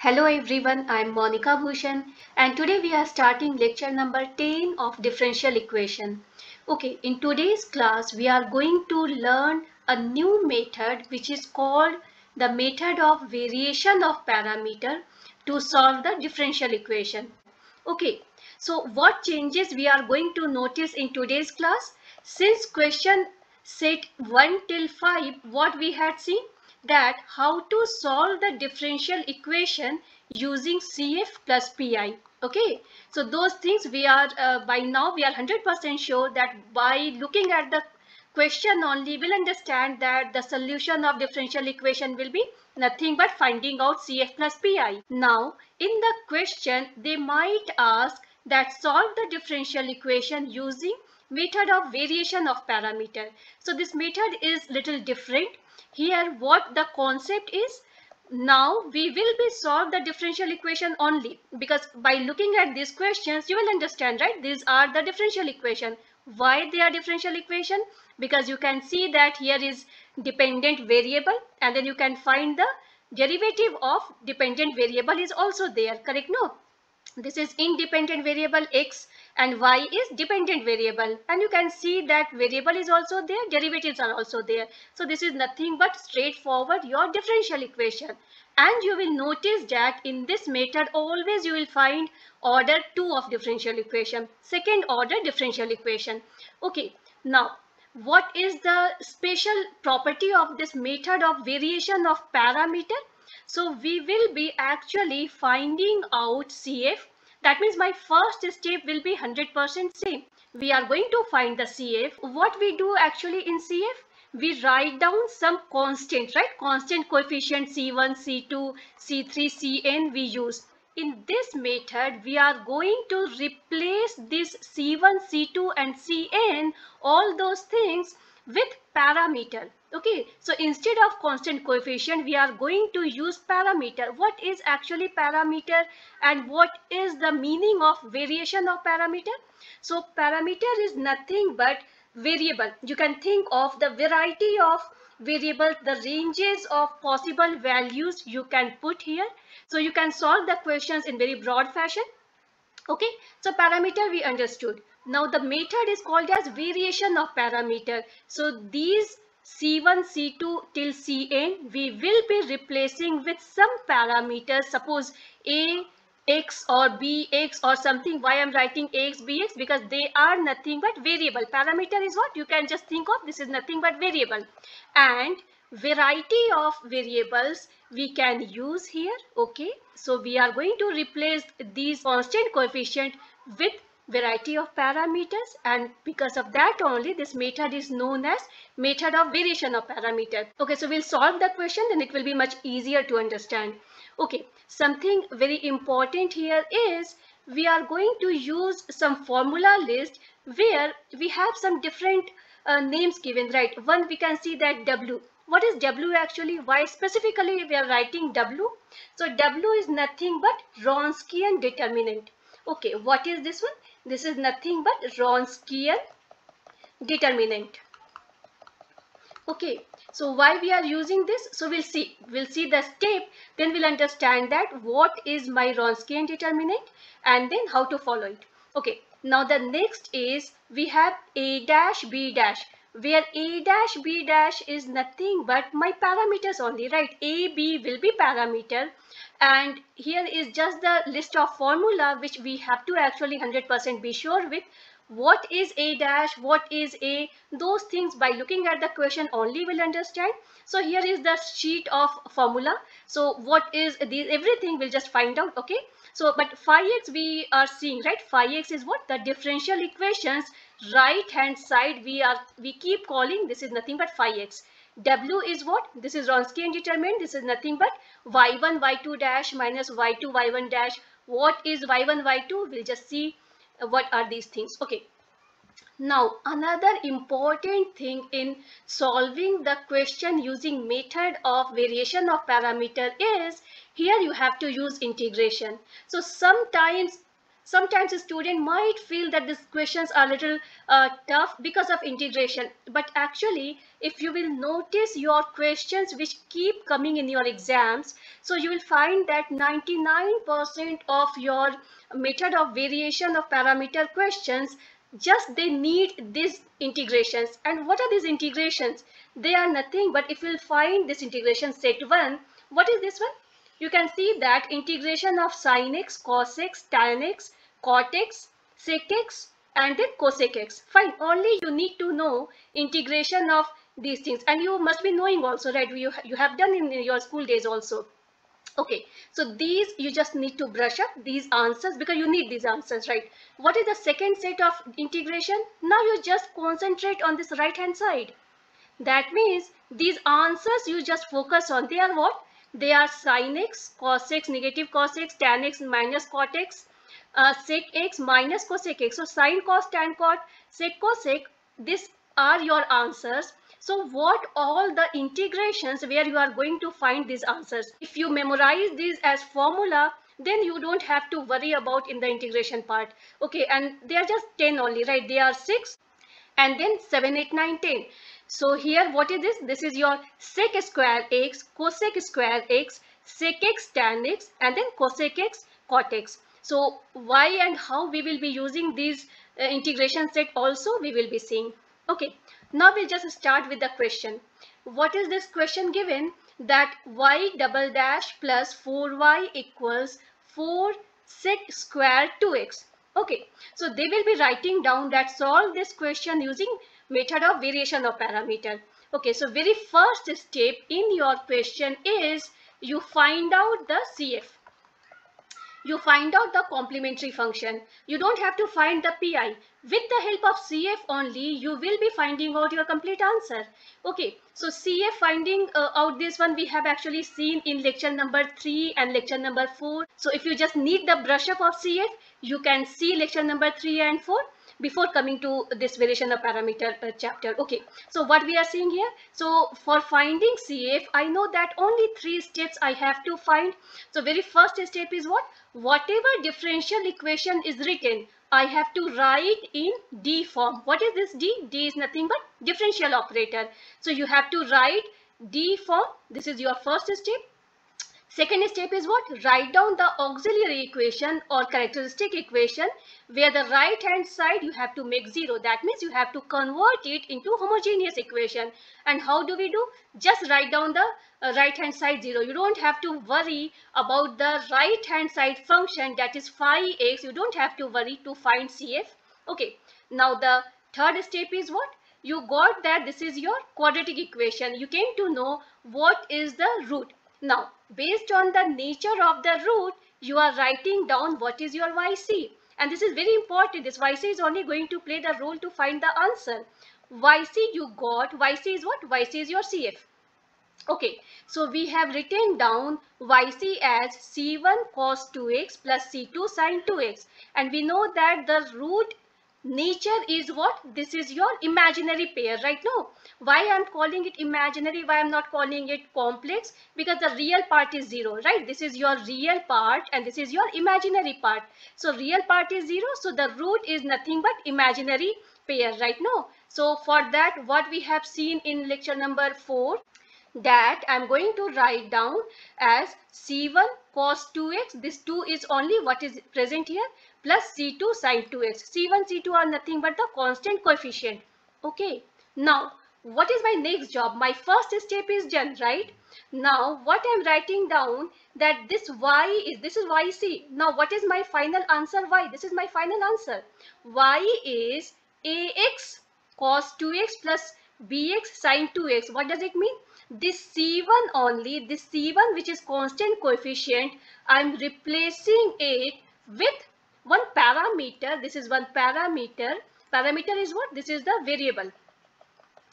Hello everyone, I am Monica Bhushan and today we are starting lecture number 10 of differential equation. Okay, in today's class we are going to learn a new method which is called the method of variation of parameter to solve the differential equation. Okay, so what changes we are going to notice in today's class? Since question set 1 till 5, what we had seen? That how to solve the differential equation using CF plus PI. Okay, so those things we are by now we are 100% sure that by looking at the question only we'll understand that the solution of differential equation will be nothing but finding out CF plus PI. Now in the question they might ask that solve the differential equation using method of variation of parameter. So this method is little different. Here what the concept is, now we will be solve the differential equation only because by looking at these questions you will understand, right? These are the differential equation. Why they are differential equation? Because you can see that here is dependent variable and then you can find the derivative of dependent variable is also there, correct? No, this is independent variable x and y is dependent variable, and you can see that variable is also there, derivatives are also there. So this is nothing but straightforward your differential equation. And you will notice that in this method always you will find order 2 of differential equation, second order differential equation. Okay, now what is the special property of this method of variation of parameter? So we will be actually finding out CF. That means my first step will be 100% same. We are going to find the CF. What we do actually in CF? We write down some constant, right? Constant coefficient C1, C2, C3, Cn we use. In this method, we are going to replace this C1, C2 and Cn, all those things with parameter. Okay, so instead of constant coefficient we are going to use parameter. What is actually parameter and what is the meaning of variation of parameter? So parameter is nothing but variable. You can think of the variety of variables, the ranges of possible values you can put here. So you can solve the questions in very broad fashion. Okay, so parameter we understood. Now the method is called as variation of parameter. So these C1, C2 till Cn we will be replacing with some parameters. Suppose A, X or B, X or something. Why I'm writing X, B, X? Because they are nothing but variable. Parameter is what? You can just think of this is nothing but variable. And variety of variables we can use here. Okay, so we are going to replace these constant coefficient with variety of parameters, and because of that only this method is known as method of variation of parameter. Okay, so we'll solve the question and it will be much easier to understand. Okay, something very important here is we are going to use some formula list where we have some different names given, right? One, we can see that W. What is W actually? Why specifically we are writing W? So W is nothing but Wronskian determinant. Okay, what is this one? This is nothing but Wronskian determinant. Okay, so why we are using this? So we'll see the step, then we'll understand that what is my Wronskian determinant and then how to follow it. Okay, now the next is we have A dash B dash, where A dash B dash is nothing but my parameters only, right? A, B will be parameter, and here is just the list of formula which we have to actually 100% be sure with. What is A dash, what is A, those things by looking at the question only will understand. So here is the sheet of formula. So what is these, everything we'll just find out. Okay, so but phi x we are seeing, right? Phi x is what? The differential equations right hand side we keep calling, this is nothing but phi x. W is what? This is Wronskian determinant. This is nothing but y1 y2 dash minus y2 y1 dash. What is y1 y2? We'll just see what are these things. Okay, now another important thing in solving the question using method of variation of parameter is here you have to use integration. So sometimes a student might feel that these questions are little tough because of integration, but actually if you will notice your questions which keep coming in your exams, so you will find that 99% of your method of variation of parameter questions, just they need these integrations. And what are these integrations? They are nothing but, if you'll find this integration set 1, what is this one? You can see that integration of sin x, cos x, tan x, cot x, sec x, and then cosec x. Fine, only you need to know integration of these things, and you must be knowing also, right? You have done in your school days also. Okay, so these you just need to brush up these answers, because you need these answers, right? What is the second set of integration? Now you just concentrate on this right hand side. That means these answers you just focus on. They are what? They are sin x, cos x, negative cos x, tan x minus cot x, sec x minus cosec x. So sin, cos, tan, cot, sec, cosec, these are your answers. So what all the integrations where you are going to find these answers? If you memorize these as formula, then you don't have to worry about in the integration part. Okay, and they are just 10 only, right? They are 6 and then 7, 8, 9, 10. So here what is this? This is your sec square x, cosec square x, sec x, tan x, and then cosec x, cot x. So why and how we will be using these integration set also we will be seeing. Okay, now we'll just start with the question. What is this question given? That y double dash plus 4y equals 4 sec square 2x. Okay, so they will be writing down that solve this question using method of variation of parameter. Okay, so very first step in your question is you find out the CF. You find out the complementary function. You don't have to find the PI. With the help of CF only, you will be finding out your complete answer. Okay, so CF finding out this one we have actually seen in lecture number 3 and lecture number 4. So if you just need the brush up of CF, you can see lecture number 3 and 4 before coming to this variation of parameter chapter. Okay, so what we are seeing here, so for finding CF, I know that only 3 steps I have to find. So very first step is what? Whatever differential equation is written, I have to write in D form. What is this D? D is nothing but differential operator. So you have to write D form. This is your first step. Second step is what? Write down the auxiliary equation or characteristic equation where the right hand side you have to make 0. That means you have to convert it into homogeneous equation. And how do we do? Just write down the right hand side 0. You don't have to worry about the right hand side function, that is phi x. You don't have to worry to find CF. Okay. Now the third step is what? You got that this is your quadratic equation. You came to know what is the root. Now, based on the nature of the root, you are writing down what is your YC. And this is very important. This YC is only going to play the role to find the answer. YC you got. YC is what? YC is your CF. Okay, so we have written down YC as C1 cos 2x plus C2 sin 2x. And we know that the root nature is what? This is your imaginary pair, right? No, why I'm calling it imaginary, why I'm not calling it complex? Because the real part is 0, right? This is your real part and this is your imaginary part. So real part is 0, so the root is nothing but imaginary pair, right? No, so for that what we have seen in lecture number 4, that I'm going to write down as C1 cos 2x. This 2 is only what is present here, plus C2 sin 2x. C1, C2 are nothing but the constant coefficient. Okay. Now, what is my next job? My first step is done, right? Now, what I'm writing down, that this y is, this is YC. Now, what is my final answer? Y. This is my final answer. Y is AX cos 2x plus BX sin 2x. What does it mean? This C1 only, this C1 which is constant coefficient, I'm replacing it with one parameter. This is one parameter. Parameter is what? This is the variable.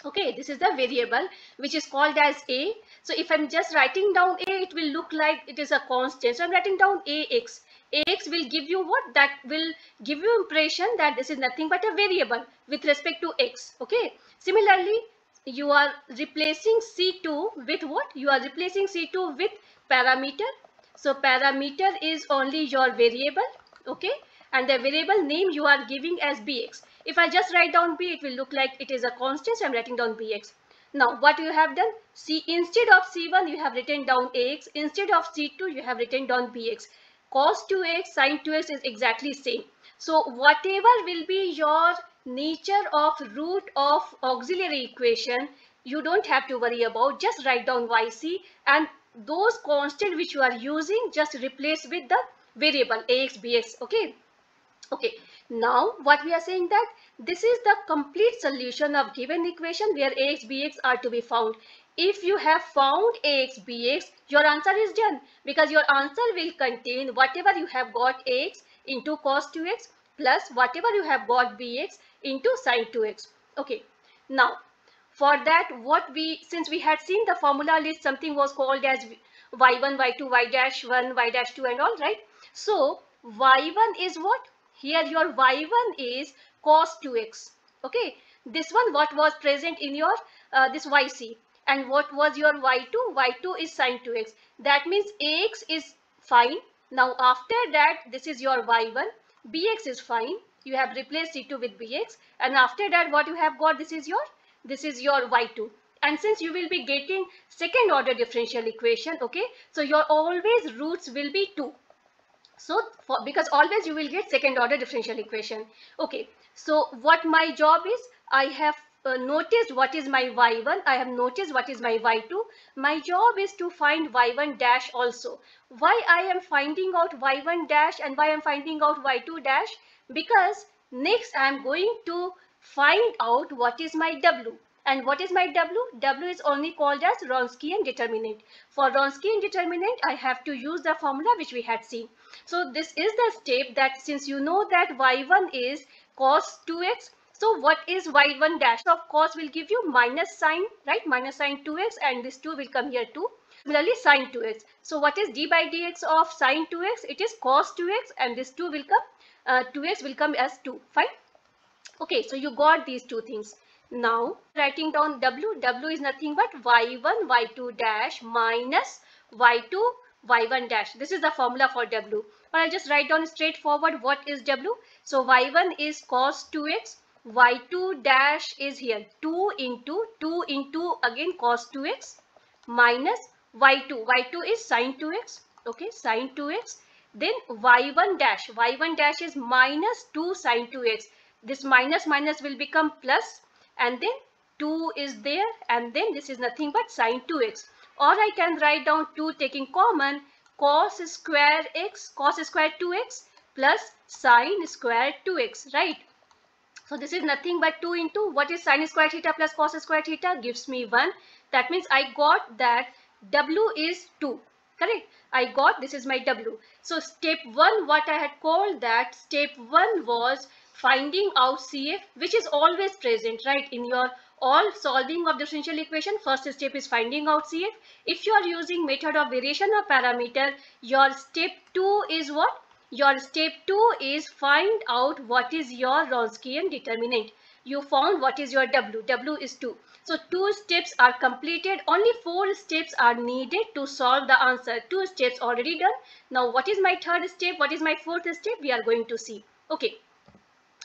Okay, this is the variable which is called as A. So if I'm just writing down A, it will look like it is a constant. So I'm writing down AX. AX will give you what? That will give you impression that this is nothing but a variable with respect to X. Okay. Similarly, you are replacing C2 with what? You are replacing C2 with parameter. So parameter is only your variable. Okay. And the variable name you are giving as Bx. If I just write down B, it will look like it is a constant. So I'm writing down Bx. Now what you have done? See, instead of C1 you have written down Ax, instead of C2 you have written down Bx. Cos 2x, sin 2x is exactly same. So whatever will be your nature of root of auxiliary equation, you don't have to worry about. Just write down yc, and those constant which you are using just replace with the variable ax, bx. Okay, now what we are saying that this is the complete solution of given equation where ax, bx are to be found. If you have found ax, bx, your answer is done, because your answer will contain whatever you have got ax into cos 2x plus whatever you have got bx into sin 2x. Okay, now for that, since we had seen the formula list, something was called as y1, y2, y dash 1, y dash 2 and all, right? So y1 is what? Here your y1 is cos 2x. Okay, this one what was present in your this yc, and what was your y2? Y2 is sin 2x. That means ax is fine. Now after that, this is your y1, bx is fine. You have replaced c2 with bx, and after that what you have got, this is your y2. And since you will be getting second order differential equation, okay, so your always roots will be 2. So because always you will get second order differential equation. Okay, so what my job is, I have noticed what is my y1, I have noticed what is my y2. My job is to find y1 dash also. Why I am finding out y1 dash and why I am finding out y2 dash? Because next I am going to find out what is my w. And what is my W? W is only called as Wronskian determinant. For Wronskian determinant, I have to use the formula which we had seen. So this is the step that since you know that y1 is cos 2x, so what is y1 dash? Of cos will give you minus sign, right? Minus sign 2x, and this 2 will come here too. Similarly, sin 2x. So what is d by dx of sin 2x? It is cos 2x, and this 2 will come, 2x will come as 2. Fine. Okay, so you got these two things. Now writing down w is nothing but y1 y2 dash minus y2 y1 dash. This is the formula for w. But I'll just write down straightforward what is w. So y1 is cos 2x, y2 dash is here 2 into again cos 2x minus y2 is sin 2x, okay, sin 2x. Then y1 dash is minus 2 sin 2x. This minus will become plus, and then 2 is there, and then this is nothing but sin 2x. Or I can write down 2 taking common, cos square 2x plus sin square 2x, right? So this is nothing but 2 into what is sin square theta plus cos square theta gives me 1. That means I got that w is 2. Correct? I got this is my w. So step 1, what I had called that, step 1 was finding out CF, which is always present, right? In your all solving of differential equation, first step is finding out CF. If you are using method of variation of parameter, your step 2 is what? Your step 2 is find out what is your Wronskian determinant. You found what is your W. W is 2. So 2 steps are completed. Only 4 steps are needed to solve the answer. 2 steps already done. Now what is my third step? What is my fourth step? We are going to see. Okay.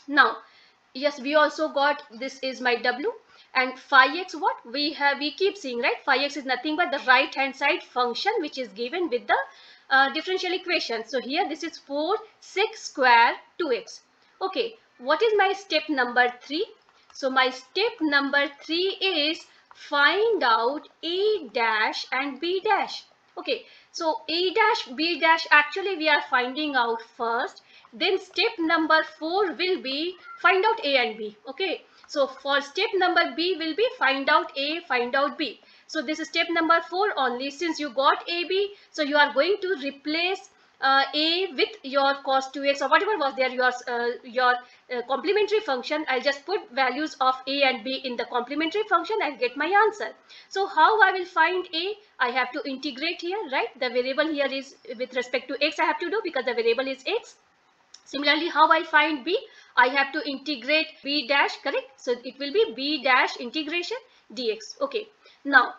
Now, yes, we also got this is my W, and phi x what? We keep seeing, right? Phi x is nothing but the right hand side function which is given with the differential equation. So here this is 4 6 square 2x. Okay, what is my step number 3? So my step number 3 is find out A dash and B dash. Okay, so A dash, B dash actually we are finding out first. Then step number 4 will be find out A and B. Okay, so for step number B will be find out A, find out B. So this is step number 4 only. Since you got AB, so you are going to replace A with your cos 2x or whatever was there, your complementary function. I'll just put values of A and B in the complementary function. I'll get my answer. So how I will find A? I have to integrate here, right? The variable here is with respect to x I have to do because the variable is x. Similarly, how I find B? I have to integrate B dash, correct? So it will be B dash integration dx. Okay. Now,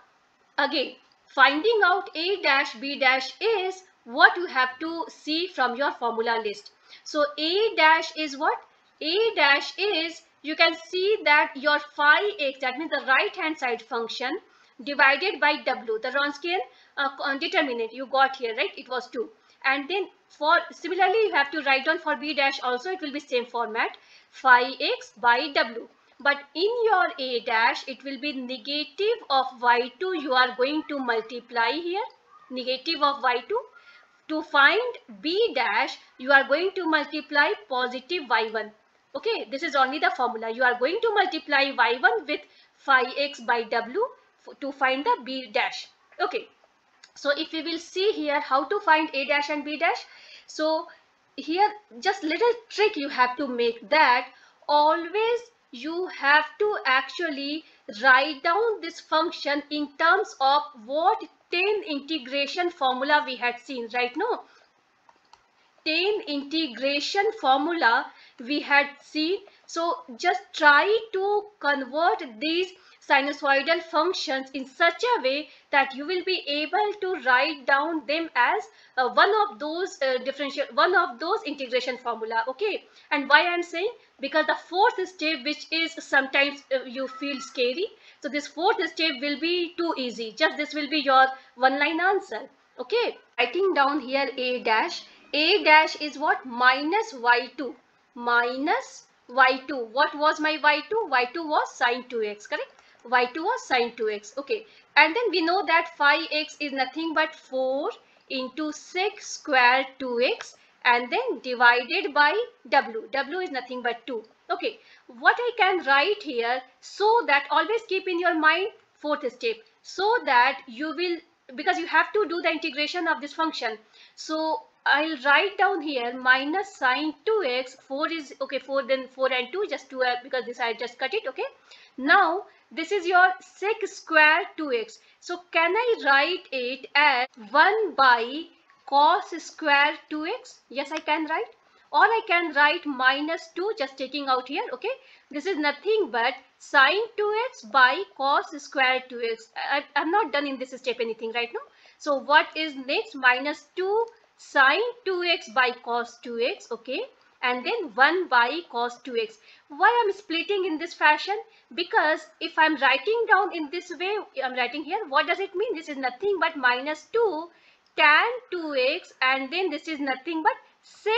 again, finding out A dash B dash is what you have to see from your formula list. So A dash is what? A dash is you can see that your phi x, that means the right hand side function, divided by w, the Wronskian determinant you got here, right? It was 2. And then for similarly you have to write down for b dash also, it will be same format, phi x by w. But in your a dash, it will be negative of y2 you are going to multiply here, negative of y2. To find b dash, you are going to multiply positive y1. Okay, this is only the formula. You are going to multiply y1 with phi x by w to find the b dash. Okay, so if we will see here how to find a dash and b dash. So here just little trick you have to make, that always you have to actually write down this function in terms of what 10 integration formula we had seen right now. 10 integration formula we had seen. So just try to convert these sinusoidal functions in such a way that you will be able to write down them as one of those integration formula. Okay, and why I'm saying, because the fourth step, which is sometimes you feel scary, so this fourth step will be too easy. Just this will be your one line answer. Okay, writing down here a dash. A dash is what? Minus y2. Minus y2. What was my y2? Y2 was sine 2x, correct? Y2 was sine 2x. Okay. And then we know that phi x is nothing but 4 into 6 square 2x, and then divided by w. W is nothing but 2. Okay. What I can write here, so that always keep in your mind fourth step, so that you will, because you have to do the integration of this function. So I'll write down here minus sine 2x. 4 is okay, 4, then 4 and 2, just 2 because this I just cut it. Okay, now this is your sec square 2x. So can I write it as 1 by cos square 2x? Yes, I can write. Or I can write minus 2, just taking out here. Okay, this is nothing but sine 2x by cos square 2x. I'm not done in this step anything right now. So what is next? Minus 2 sine 2x by cos 2x. Okay, and then 1 by cos 2x. Why I'm splitting in this fashion? Because if I'm writing down in this way, I'm writing here, what does it mean? This is nothing but minus 2 tan 2x, and then this is nothing but sec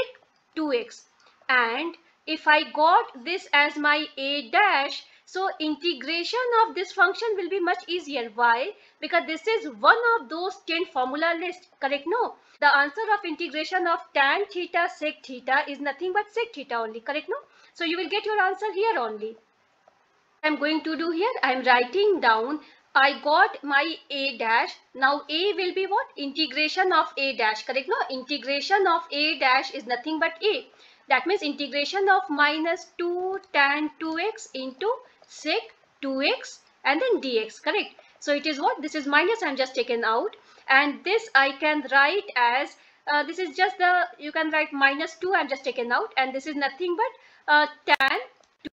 2x. And if I got this as my a dash, so integration of this function will be much easier. Why? Because this is one of those 10 formula list, correct? No, the answer of integration of tan theta sec theta is nothing but sec theta only, correct? No, so you will get your answer here only. I'm going to do here, I'm writing down, I got my a dash. Now a will be what? Integration of a dash, correct? No, integration of a dash is nothing but a. That means integration of minus 2 tan 2x into sec 2x and then dx, correct? So it is what? This is minus, I'm just taken out, and this I can write as this is just the, you can write minus 2, I'm just taken out, and this is nothing but tan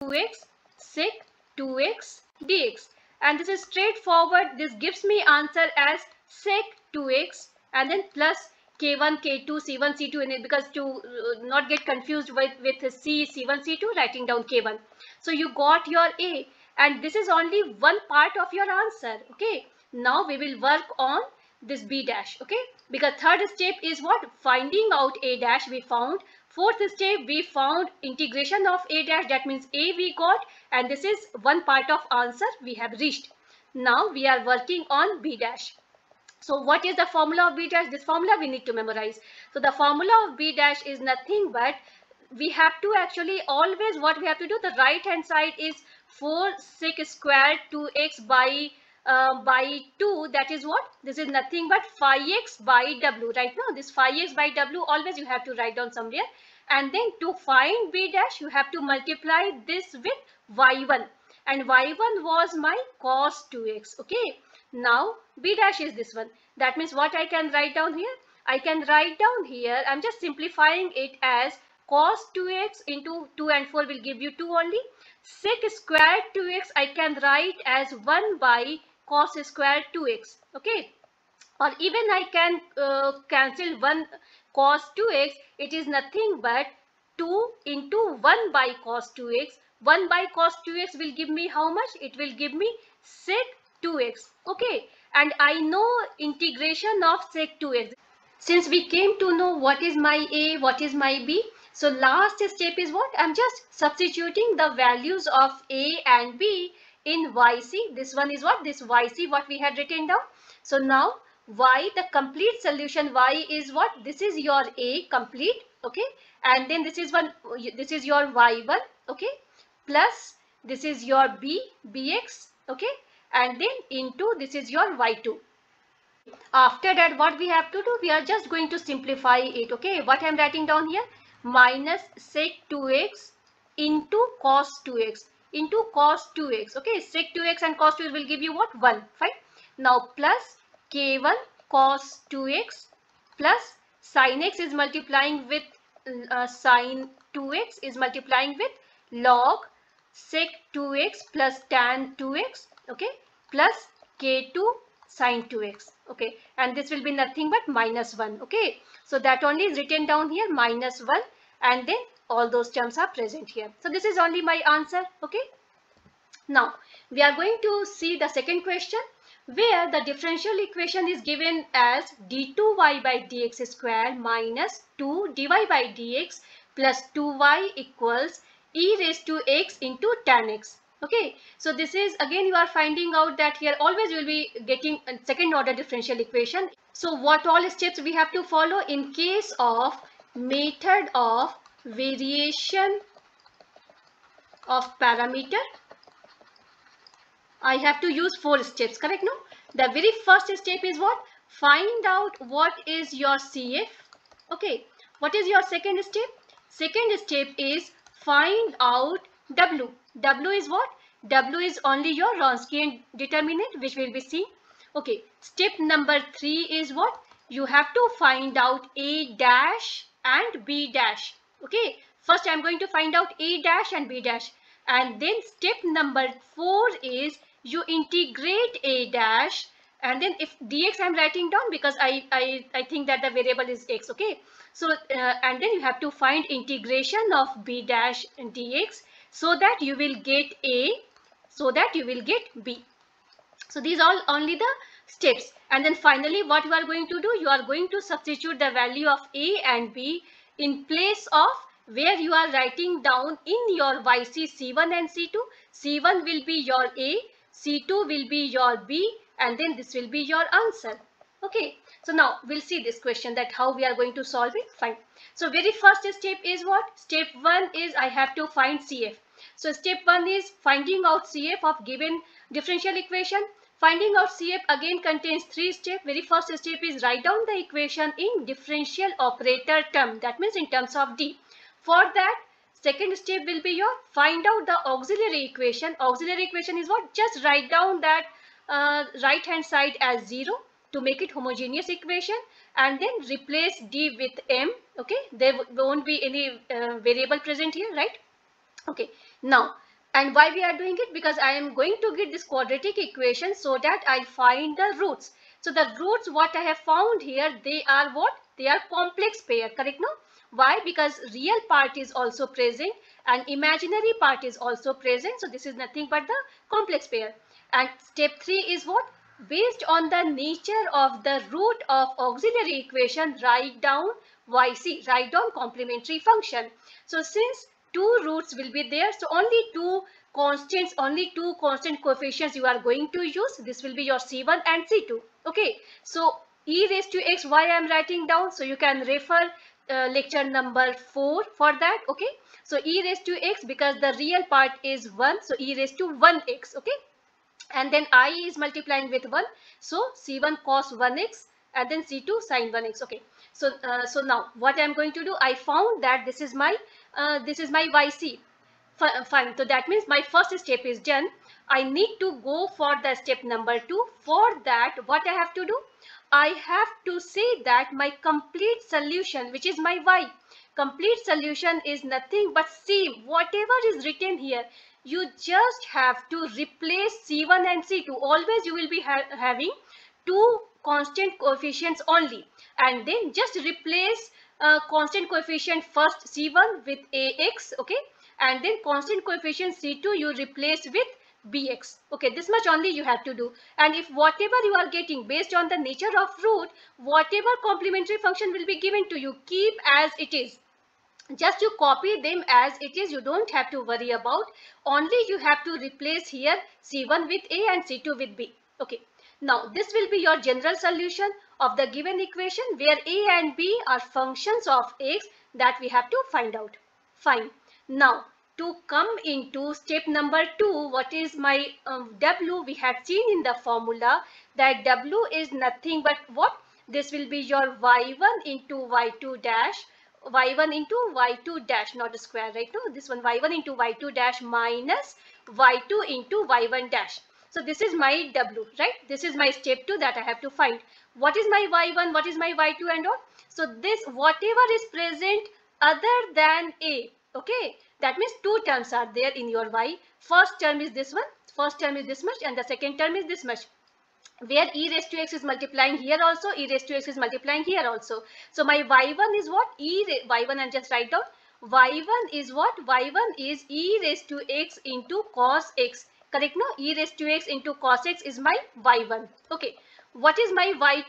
2x sec 2x dx, and this is straightforward. This gives me answer as sec 2x and then plus k1 k2 c1 c2 in it, because to not get confused with c1 c2, writing down k1. So you got your a, and this is only one part of your answer. Okay, now we will work on this b dash. Okay, because third step is what? Finding out a dash we found. Fourth step we found integration of a dash, that means a we got, and this is one part of answer we have reached. Now we are working on b dash. So what is the formula of b dash? This formula we need to memorize. So the formula of b dash is nothing but, we have to actually always, what we have to do, the right hand side is 4 sec square 2x by 2, that is what? This is nothing but phi x by w. Right now this phi x by w always you have to write down somewhere, and then to find b dash you have to multiply this with y1, and y1 was my cos 2x. Okay, now b dash is this one. That means what I can write down here? I can write down here, I'm just simplifying it as cos 2x into 2 and 4 will give you 2 only. Sec square 2x I can write as 1 by cos square 2x. Okay, or even I can cancel 1 cos 2x. It is nothing but 2 into 1 by cos 2x 1 by cos 2x will give me how much? It will give me sec 2x. Okay, and I know integration of sec 2x. Since we came to know what is my a, what is my b, so last step is what? I'm just substituting the values of a and b in yc. This one is what? This yc, what we had written down. So now y, the complete solution, y is what? This is your a complete, okay, and then this is your y1, okay, plus this is your b, bx, okay, and then into this is your y2. After that, what we have to do? We are just going to simplify it. Okay, what I am writing down here? Minus sec 2x into cos 2x into cos 2x. Okay, sec 2x and cos 2x will give you what? 1. Fine. Now plus k1 cos 2x plus sin x is multiplying with sin 2x is multiplying with log sec 2x plus tan 2x. Okay, plus k2 sin 2x. Okay, and this will be nothing but minus 1. Okay, so that only is written down here, minus 1, and then all those terms are present here. So this is only my answer. Okay, now we are going to see the second question, where the differential equation is given as d2y by dx square minus 2 dy by dx plus 2y equals e raised to x into tan x. Okay, so this is again you are finding out that here always you will be getting a second order differential equation. So what all steps we have to follow in case of method of variation of parameter? I have to use 4 steps, correct? No, the very first step is what? Find out what is your CF. Okay, what is your second step? Second step is find out W. W is what? W is only your Wronskian determinant, which will be C. Okay, step number 3 is what? You have to find out A dash and B dash. Okay, first I am going to find out A dash and B dash. And then step number 4 is you integrate A dash, and then if dx I am writing down because I think that the variable is x. Okay, so and then you have to find integration of b dash and dx so that you will get a, so that you will get b. So these are only the steps, and then finally what you are going to do? You are going to substitute the value of a and b in place of where you are writing down in your YC C1 and C2. C1 will be your A, C2 will be your B, and then this will be your answer. Okay, so now we'll see this question, that how we are going to solve it. Fine. So very first step is what? Step 1 is I have to find CF. So step 1 is finding out CF of given differential equation. Finding out CF again contains 3 steps. Very first step is write down the equation in differential operator term. That means in terms of D. For that, second step will be your find out the auxiliary equation. Auxiliary equation is what? Just write down that right hand side as 0 to make it homogeneous equation, and then replace D with M. Okay, there won't be any variable present here, right? Okay, now, and why we are doing it? Because I am going to get this quadratic equation so that I find the roots. So the roots what I have found here, they are what? They are complex pair, correct? No? Why? Because real part is also present and imaginary part is also present. So this is nothing but the complex pair. And step 3 is what? Based on the nature of the root of auxiliary equation, write down YC, write down complementary function. So since 2 roots will be there, so only two constant coefficients you are going to use. This will be your C1 and C2. Okay, so e raised to x, why I am writing down? So you can refer lecture number 4 for that. Okay, so e raised to x because the real part is 1, so e raised to 1x. Okay, and then I is multiplying with 1, so C1 cos 1x and then C2 sin 1x. Okay, so so now what I am going to do? I found that this is my YC. Fine, so that means my first step is done. I need to go for the step number 2. For that, what I have to do? I have to say that my complete solution, which is my y, complete solution is nothing but C. Whatever is written here, you just have to replace C1 and C2. Always you will be having two constant coefficients only, and then just replace constant coefficient first C1 with AX, okay, and then constant coefficient C2 you replace with bx. Okay, this much only you have to do. And if whatever you are getting based on the nature of root, whatever complementary function will be given to you, keep as it is. Just you copy them as it is, you don't have to worry about. Only you have to replace here C1 with A and C2 with B. Okay, now this will be your general solution of the given equation where A and B are functions of x that we have to find out. Fine. Now to come into step number 2, what is my W? We had seen in the formula that W is nothing but what? This will be your y1 into y2 dash, y1 into y2 dash, not a square, right? No, this one y1 into y2 dash minus y2 into y1 dash. So this is my W, right? This is my step 2 that I have to find. What is my y1, what is my y2 and all? So this, whatever is present other than A, okay, that means two terms are there in your y. First term is this one, first term is this much, and the second term is this much, where e raised to x is multiplying here also, e raised to x is multiplying here also. So my y1 is what? Y1, and just write down, y1 is what? Y1 is e raised to x into cos x. Correct, no? E raised to x into cos x is my y1. Okay. What is my y2?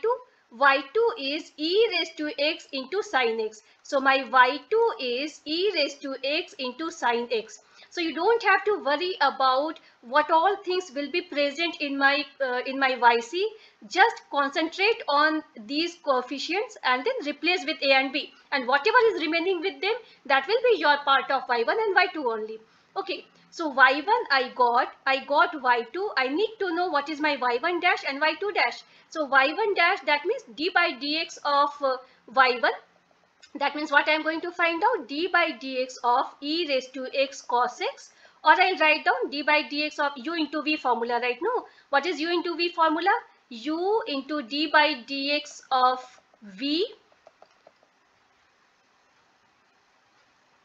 Y2 is e raised to x into sin x. So my y2 is e raised to x into sin x. So you don't have to worry about what all things will be present in my YC. Just concentrate on these coefficients and then replace with A and B. And whatever is remaining with them, that will be your part of y1 and y2 only. Okay. So y1 I got y2. I need to know what is my y1 dash and y2 dash. So y1 dash, that means d by dx of y1. That means what I am going to find out? D by dx of e raised to x cos x, or I'll write down d by dx of u into v formula, right? No. What is u into v formula? U into d by dx of v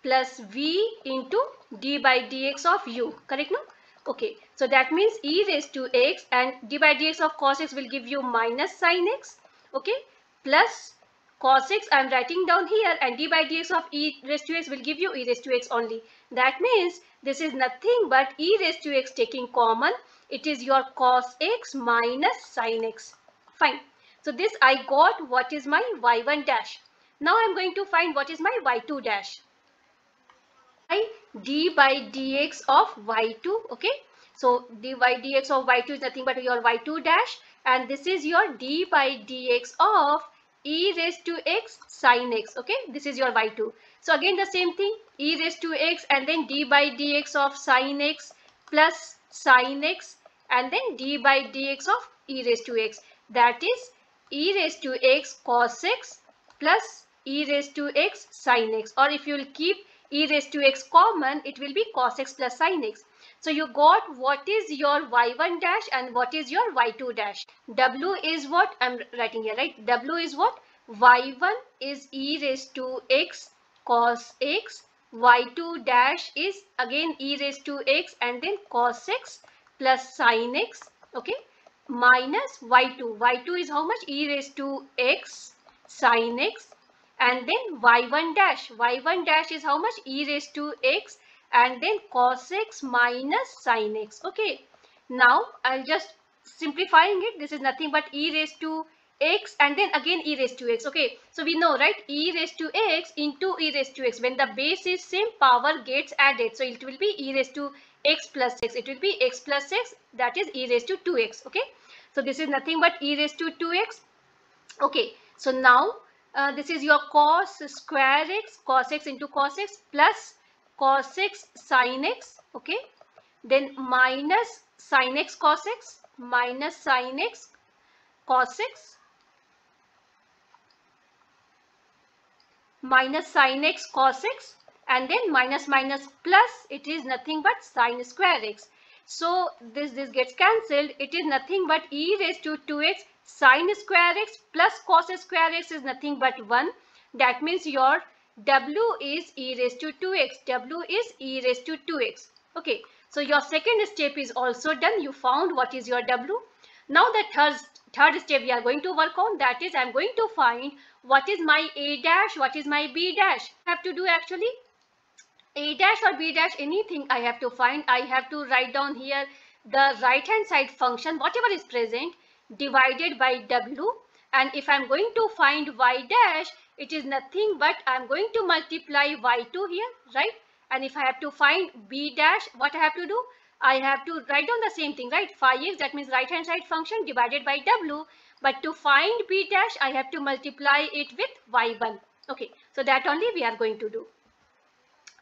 plus v into d by dx of u. Correct, no? Okay. So that means e raised to x and d by dx of cos x will give you minus sin x. Okay. Plus cos x I am writing down here, and d by dx of e raised to x will give you e raised to x only. That means this is nothing but e raised to x taking common. It is your cos x minus sin x. Fine. So this I got what is my y1 dash. Now I am going to find what is my y2 dash. D by dx of y2. Okay. So d by dx of y2 is nothing but your y2 dash, and this is your d by dx of e raised to x sin x. Okay, this is your y2. So again the same thing, e raised to x and then d by dx of sin x plus sin x and then d by dx of e raised to x. That is e raised to x cos x plus e raised to x sin x, or if you will keep e raised to x common, it will be cos x plus sin x. So you got what is your y1 dash and what is your y2 dash. W is what I'm writing here, right? W is what? Y1 is e raised to x cos x. Y2 dash is again e raised to x and then cos x plus sin x. Okay. Minus y2. Y2 is how much? E raised to x sin x. And then y1 dash. Y1 dash is how much? E raised to x and then cos x minus sin x. Okay. Now I'll just simplifying it. This is nothing but e raised to x and then again e raised to x. Okay. So we know, right? E raised to x into e raised to x. When the base is same, power gets added. So it will be e raised to x plus x. It will be x plus x. That is e raised to 2x. Okay. So this is nothing but e raised to 2x. Okay. So now this is your cos square x, cos x into cos x plus cos x sin x. Okay. Then minus sin x cos x minus sin x cos x minus sin x cos x, and then minus minus plus, it is nothing but sin square x. So this gets cancelled. It is nothing but e raised to 2x sin square x plus cos square x is nothing but 1. That means your W is e raised to 2x. W is e raised to 2x. Okay. So your second step is also done. You found what is your W. Now the third step we are going to work on, that is I am going to find what is my A dash, what is my B dash. I have to do actually A dash or B dash, anything I have to find, I have to write down here the right hand side function, whatever is present, divided by W. And if I'm going to find Y dash, it is nothing but I'm going to multiply Y2 here, right? And if I have to find B dash, what I have to do? I have to write down the same thing, right? Phi x, that means right hand side function divided by W. But to find B dash, I have to multiply it with Y1. Okay, so that only we are going to do.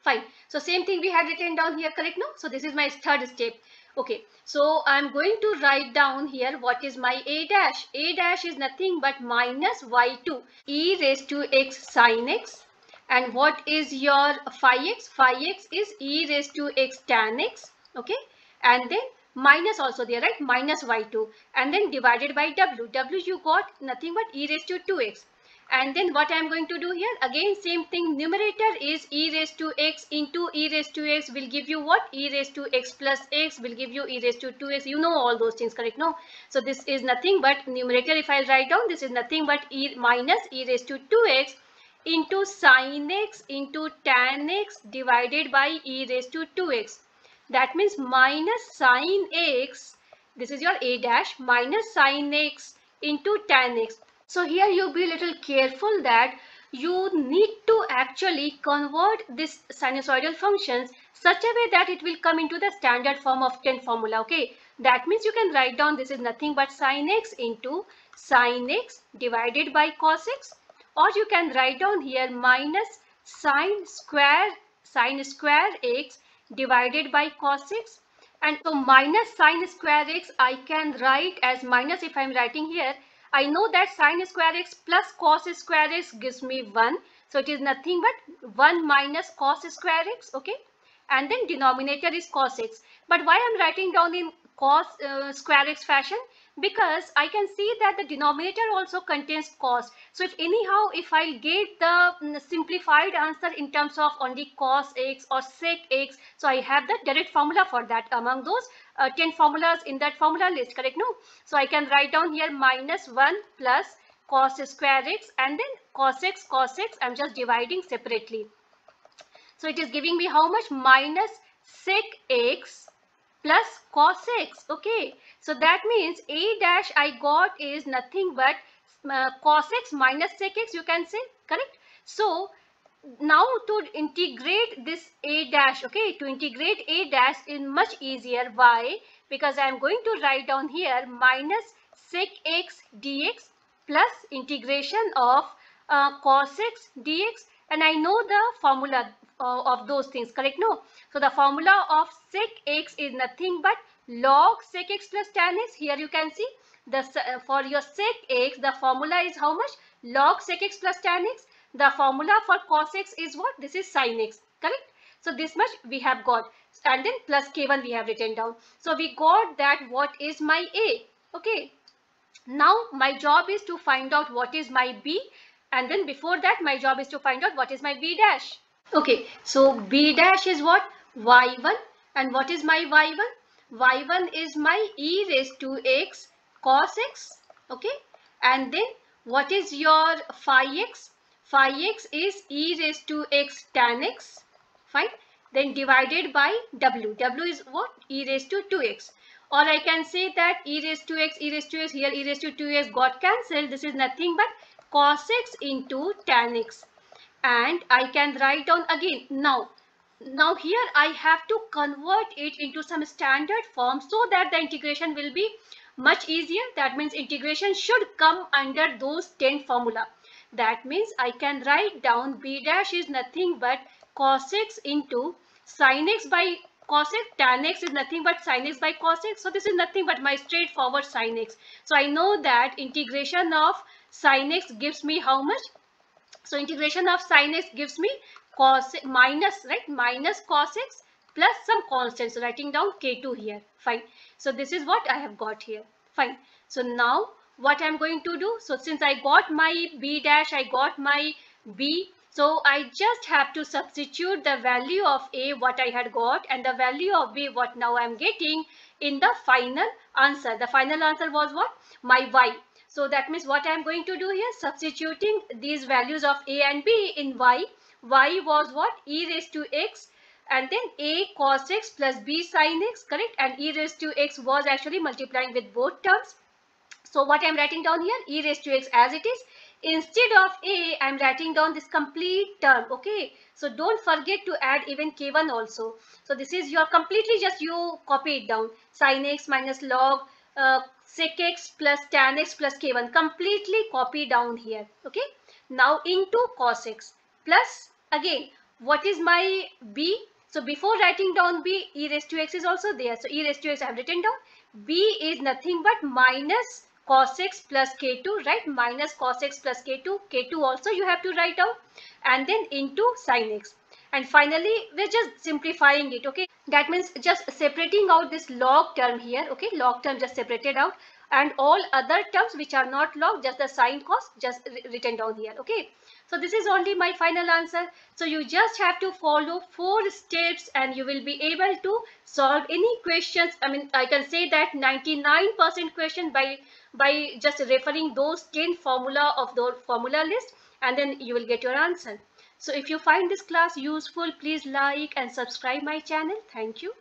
Fine. So same thing we had written down here, correct? No? So this is my third step. Okay. So I'm going to write down here what is my A dash. A dash is nothing but minus Y2 e raised to x sin x. And what is your phi x? Phi x is e raised to x tan x. Okay. And then minus also there, right? Minus Y2. And then divided by W. W you got nothing but e raised to 2x. And then what I am going to do here, again same thing, numerator is e raised to x into e raised to x will give you what? E raised to x plus x will give you e raised to 2x. You know all those things, correct? No? So this is nothing but numerator, if I write down, this is nothing but e minus e raised to 2x into sin x into tan x divided by e raised to 2x. That means minus sin x, this is your A dash, minus sin x into tan x. So here you be a little careful that you need to actually convert this sinusoidal functions such a way that it will come into the standard form of 10 formula. Okay, that means you can write down this is nothing but sin x into sin x divided by cos x, or you can write down here minus sin square x divided by cos x. And so minus sin square x I can write as minus, if I am writing here, I know that sin square x plus cos square x gives me 1. So it is nothing but 1 minus cos square x. Okay. And then denominator is cos x. But why I'm writing down in cos square x fashion? Because I can see that the denominator also contains cos. So if anyhow, if I get the simplified answer in terms of only cos x or sec x, so I have the direct formula for that among those 10 formulas in that formula list, correct? No? So I can write down here minus 1 plus cos square x and then cos x, I'm just dividing separately. So it is giving me how much? Minus sec x plus cos x. Okay. So that means A dash I got is nothing but cos x minus sec x, you can say, correct? So now to integrate this A dash, okay, to integrate A dash is much easier. Why? Because I am going to write down here minus sec x dx plus integration of cos x dx, and I know the formula of those things, correct? No? So the formula of sec x is nothing but log sec x plus tan x. Here you can see the for your sec x the formula is how much? Log sec x plus tan x. The formula for cos x is what? This is sin x, correct? So this much we have got, and then plus k1 we have written down. So we got that what is my A. Okay. Now my job is to find out what is my B, and then before that my job is to find out what is my B dash. Okay, so B dash is what? Y1, and what is my Y1? Y1 is my e raised to x cos x. Okay, and then what is your phi x? Phi x is e raised to x tan x. Fine. Then divided by W. W is what? E raised to 2x. Or I can say that e raised to x, here e raised to 2x got cancelled. This is nothing but cos x into tan x. And I can write down again. Now here I have to convert it into some standard form so that the integration will be much easier. That means integration should come under those 10 formula. That means I can write down B dash is nothing but cos x into sin x by cos x, tan x is nothing but sin x by cos x. So this is nothing but my straightforward sin x. So I know that integration of sin x gives me how much? So integration of sin x gives me cos minus, right, minus cos x plus some constants. So writing down k2 here. Fine. So this is what I have got here. Fine. So now what I'm going to do? So since I got my B dash, I got my B. So I just have to substitute the value of A what I had got and the value of B what now I'm getting in the final answer. The final answer was what? My Y. So that means what I am going to do here, substituting these values of A and B in Y. Y was what? E raised to x and then a cos x plus b sin x, correct, and e raised to x was actually multiplying with both terms. So what I'm writing down here, e raised to x as it is. Instead of a, I'm writing down this complete term, okay? So don't forget to add even k1 also. So this is your completely, just you copy it down. Sin x minus log sec x plus tan x plus k1. Completely copy down here, okay? Now into cos x plus, again, what is my b? So before writing down b, e raised to x is also there. So e raised to x I have written down. B is nothing but minus cos x plus k2, right? Minus cos x plus k2. K2 also you have to write down, and then into sin x. And finally, we're just simplifying it, okay? That means just separating out this log term here, okay? Log term just separated out, and all other terms which are not log, just the sine cos, just written down here, okay? So this is only my final answer. So you just have to follow 4 steps and you will be able to solve any questions. I mean, I can say that 99% question by just referring those 10 formula of the formula list, and then you will get your answer. So if you find this class useful, please like and subscribe my channel. Thank you.